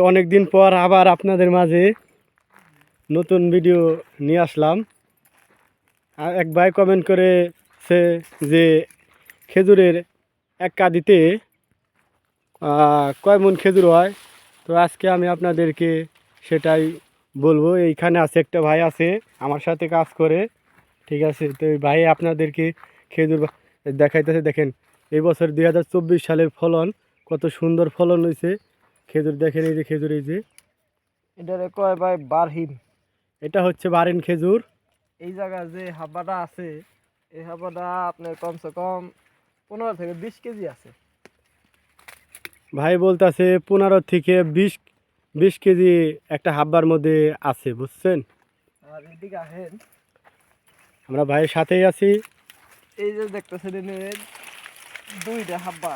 অনেক দিন পর আবার আপনাদের মাঝে নতুন ভিডিও নিয়ে আসলাম। এক ভাই কমেন্ট করেছে যে খেজুরের এক কাঁদিতে কয় মণ খেজুর হয়। তো আজকে আমি আপনাদেরকে সেটাই বলবো। এইখানে আছে একটা ভাই আছে আমার সাথে কাজ করে, ঠিক আছে। তো এই ভাই আপনাদেরকে খেজুর দেখাইতেছে। দেখেন এই বছর 2024 সালের ফলন, কত সুন্দর ফলন হয়েছে খেজুর। দেখেন এই যে খেজুর, এই যে এটারে কয় ভাই বারহিম। এটা হচ্ছে বারেন খেজুর। এই জায়গায় যে হাব্বাটা আছে, এই হাব্বাটা আপনার কমসে কম 15 থেকে 20 কেজি আছে। ভাই বলতেছে 15 থেকে 20 কেজি একটা হাব্বার মধ্যে আছে, বুঝছেন। আর এদিকে আহেন, আমরা ভাইয়ের সাথেই আছি। এই যে দেখতেছেন দুইটা হাব্বা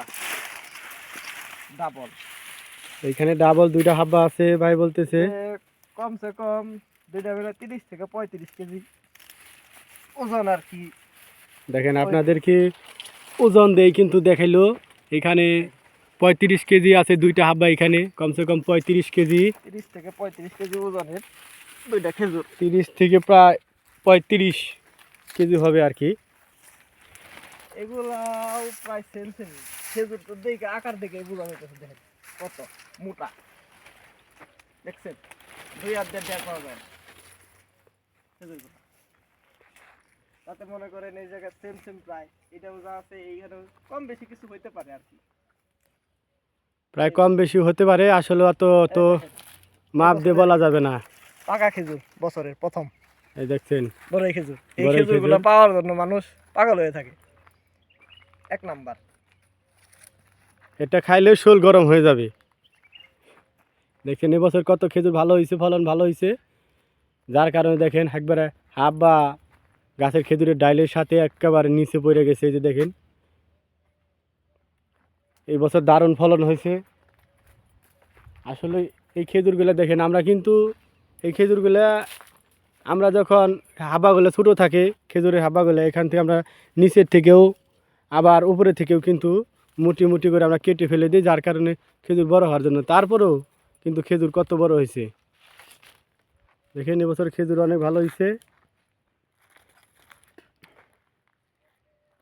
ডাবল। এইখানে ডাবল দুইটা হাব্বা আছে ভাই বলতেছে। কমসে কম দুইটা বেলা 30 থেকে 35 কেজি ওজন আর কি। দেখেন আপনাদেরকে ওজন দেই কিন্তু দেখাইলো। এখানে 35 কেজি আছে দুইটা হাব্বা, এখানে কমসে কম 35 কেজি, 30 থেকে 35 কেজি ওজনের দুইটা খেজুর। 30 থেকে প্রায় 35 কেজি হবে আর কি। এগুলাও প্রায় সেম সেম খেজুর। তো দেখে আকার দেখে এগুলো হইতেছে, দেখেন কত মোটা, দেখছেন 2 হাত দিয়ে টের পাওয়া যায় খেজুরগুলো। তাতে মনে করেন এই জায়গায় সেম সেম প্রায় এটাও যা আছে এইখানেও কম বেশি কিছু হইতে পারে আর কি। প্রায় কম বেশি হতে পারে, আসলে অত তো মাপ দিয়ে বলা যাবে না। পাকা খেজুর বছরের প্রথম, এই দেখছেন বড় খেজুর। এই খেজুরগুলো পাওয়ার জন্য মানুষ পাগল হয়ে থাকে। এক নাম্বার, এটা খাইলে শোল গরম হয়ে যাবে। দেখছেন এবছর কত খেজুর ভালো হয়েছে, ফলন ভালো হয়েছে, যার কারণে দেখেন একবারে হাব্বা গাছের খেজুরের ডাইলের সাথে একেবারে নিচে পড়ে গেছে। এই যে দেখেন এই বছর দারুণ ফলন হয়েছে। আসলে এই খেজুরগুলো দেখেন, আমরা কিন্তু এই খেজুরগুলো আমরা যখন হাব্বাগুলো ছোটো থাকে, খেজুরের হাব্বাগুলো এখান থেকে আমরা নিচের থেকেও আবার উপরে থেকেও কিন্তু মুটি মুটি করে আমরা কেটে ফেলে দিই, যার কারণে খেজুর বড় হওয়ার জন্য। তারপরেও কিন্তু খেজুর কত বড় হয়েছে দেখেন। এবছর খেজুর অনেক ভালো হয়েছে।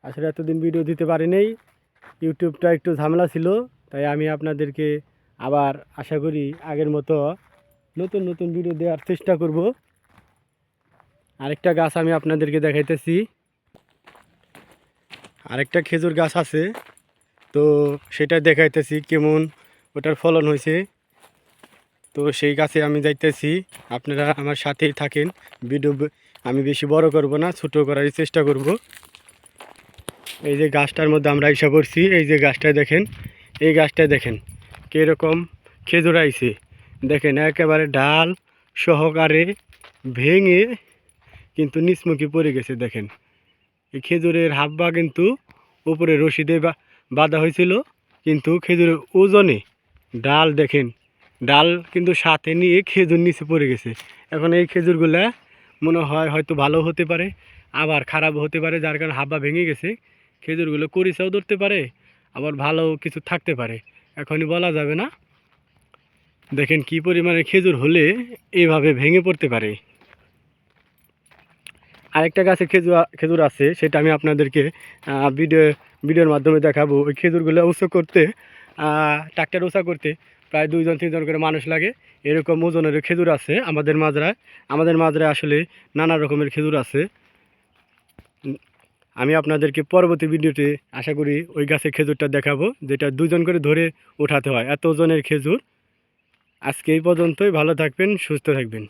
আসলে এতদিন ভিডিও দিতে পারিনি, ইউটিউবটা একটু ঝামেলা ছিল, তাই আমি আপনাদেরকে আবার আশা করি আগের মতো নতুন নতুন ভিডিও দেওয়ার চেষ্টা করব। আরেকটা গাছ আমি আপনাদেরকে দেখাইতেছি, আরেকটা খেজুর গাছ আছে, তো সেটা দেখাইতেছি কেমন ওটার ফলন হয়েছে। তো সেই গাছে আমি যাইতেছি, আপনারা আমার সাথেই থাকেন। ভিডিও আমি বেশি বড় করব না, ছোট করার চেষ্টা করব। এই যে গাছটার মধ্যে আমরা এসে পড়ছি, এই যে গাছটায় দেখেন, এই গাছটায় দেখেন কীরকম খেজুর আইছে। দেখেন একেবারে ডাল সহকারে ভেঙে কিন্তু নিচমুখী পড়ে গেছে। দেখেন এই খেজুরের হাব্বা কিন্তু উপরে রশি দিয়ে বাঁধা হয়েছিল, কিন্তু খেজুরের ওজনে ডাল দেখেন, ডাল কিন্তু সাথে নিয়ে খেজুর নিচে পড়ে গেছে। এখন এই খেজুরগুলা মনে হয় হয়তো ভালো হতে পারে, আবার খারাপ হতে পারে, যার কারণে হাব্বা ভেঙে গেছে। খেজুরগুলো করিচাও ধরতে পারে, আবার ভালো কিছু থাকতে পারে, এখনই বলা যাবে না। দেখেন কি পরিমাণে খেজুর হলে এইভাবে ভেঙে পড়তে পারে। আরেকটা গাছে খেজুর আছে, সেটা আমি আপনাদেরকে ভিডিওর মাধ্যমে দেখাবো। ওই খেজুরগুলো উঁচু করতে, ট্রাক্টর উঁচা করতে প্রায় 2-3 জন করে মানুষ লাগে। এরকম ওজনের খেজুর আছে আমাদের মাজরায় আসলে নানা রকমের খেজুর আছে। আমি আপনাদেরকে পরবর্তী ভিডিওতে আশা করি ওই গাছের খেজুরটা দেখাবো, যেটা 2 জন করে ধরে উঠাতে হয়, এত ওজনের খেজুর। আজকে এই পর্যন্তই, ভালো থাকবেন, সুস্থ থাকবেন।